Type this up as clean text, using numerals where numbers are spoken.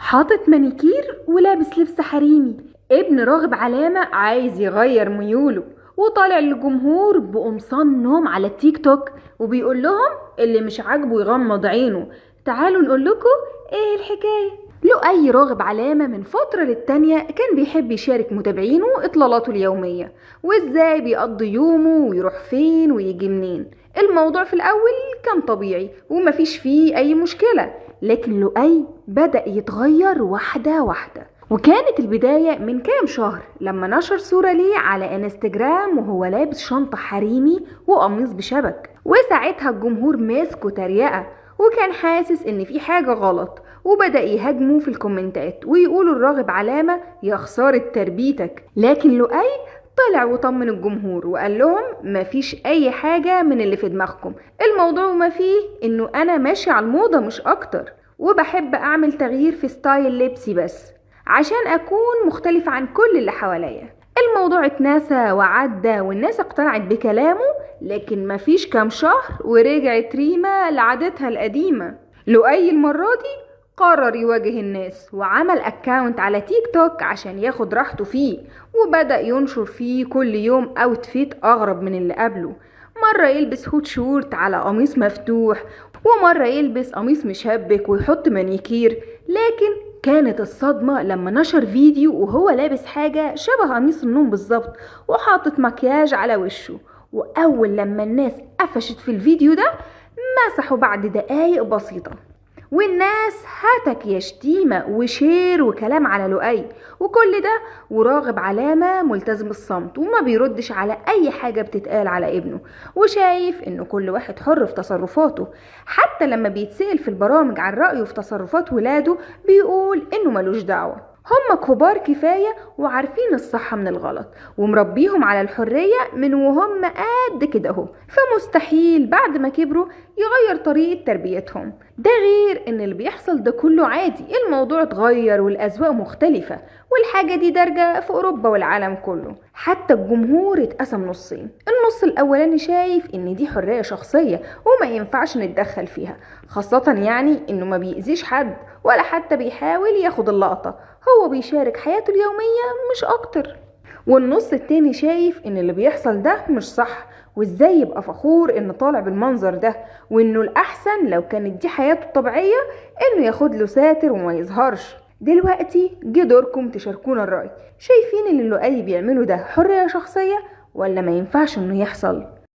حاطط مانيكير ولابس لبس حريمي. ابن راغب علامة عايز يغير ميوله وطالع للجمهور بقمصان نوم على التيك توك وبيقول لهم اللي مش عاجبه يغمض عينه. تعالوا نقول لكم ايه الحكاية. لؤي راغب علامة من فترة للتانية كان بيحب يشارك متابعينه اطلالاته اليومية وازاي بيقضي يومه ويروح فين ويجي منين. الموضوع في الاول كان طبيعي ومفيش فيه اي مشكلة، لكن لؤي بدأ يتغير واحدة واحدة. وكانت البداية من كام شهر لما نشر صورة ليه على انستجرام وهو لابس شنطة حريمي وقميص بشبك، وساعتها الجمهور ماسكه تريقة وكان حاسس ان في حاجة غلط، وبدأ يهاجموا في الكومنتات ويقولوا الراغب علامة يا خسارة تربيتك. لكن لؤي طلع وطمن الجمهور وقال لهم مفيش اي حاجة من اللي في دماغكم، الموضوع ما فيه انه انا ماشي على الموضة مش اكتر، وبحب اعمل تغيير في ستايل لبسي بس عشان اكون مختلف عن كل اللي حواليا. الموضوع اتنسى وعدى والناس اقتنعت بكلامه، لكن مفيش كام شهر ورجعت ريما لعادتها القديمة. لؤي المرة دي قرر يواجه الناس وعمل اكاونت على تيك توك عشان ياخد راحته فيه، وبدأ ينشر فيه كل يوم اوتفيت اغرب من اللي قبله. مرة يلبس هوت شورت على قميص مفتوح، ومرة يلبس قميص مشبك ويحط مانيكير. لكن كانت الصدمة لما نشر فيديو وهو لابس حاجة شبه قميص النوم بالظبط وحاطط مكياج على وشه. وأول لما الناس قفشت في الفيديو ده مسحوا بعد دقايق بسيطة، والناس هتك يا شتيمة وشير وكلام على لؤي. وكل ده وراغب علامة ملتزم الصمت وما بيردش على أي حاجة بتتقال على ابنه، وشايف إنه كل واحد حر في تصرفاته. حتى لما بيتسأل في البرامج عن رأيه في تصرفات ولاده بيقول إنه ملوش دعوة، هم كبار كفاية وعارفين الصح من الغلط ومربيهم على الحرية من وهم قد كده اهو، فمستحيل بعد ما كبروا يغير طريقة تربيتهم. ده غير ان اللي بيحصل ده كله عادي، الموضوع اتغير والاذواق مختلفة، والحاجة دي دارجة في اوروبا والعالم كله. حتى الجمهور اتقسم نصين، النص الاولاني شايف ان دي حرية شخصية وما ينفعش نتدخل فيها، خاصة يعني انه ما بيأذيش حد ولا حتى بيحاول ياخد اللقطة، هو بيشارك حياته اليومية مش اكتر. والنص التاني شايف ان اللي بيحصل ده مش صح، وازاي يبقى فخور انه طالع بالمنظر ده، وانه الاحسن لو كانت دي حياته الطبيعية انه ياخد له ساتر وما يظهرش. دلوقتي جه دوركم تشاركونا الرأي، شايفين اللي لؤي بيعمله ده حرية شخصية ولا ما ينفعش انه يحصل؟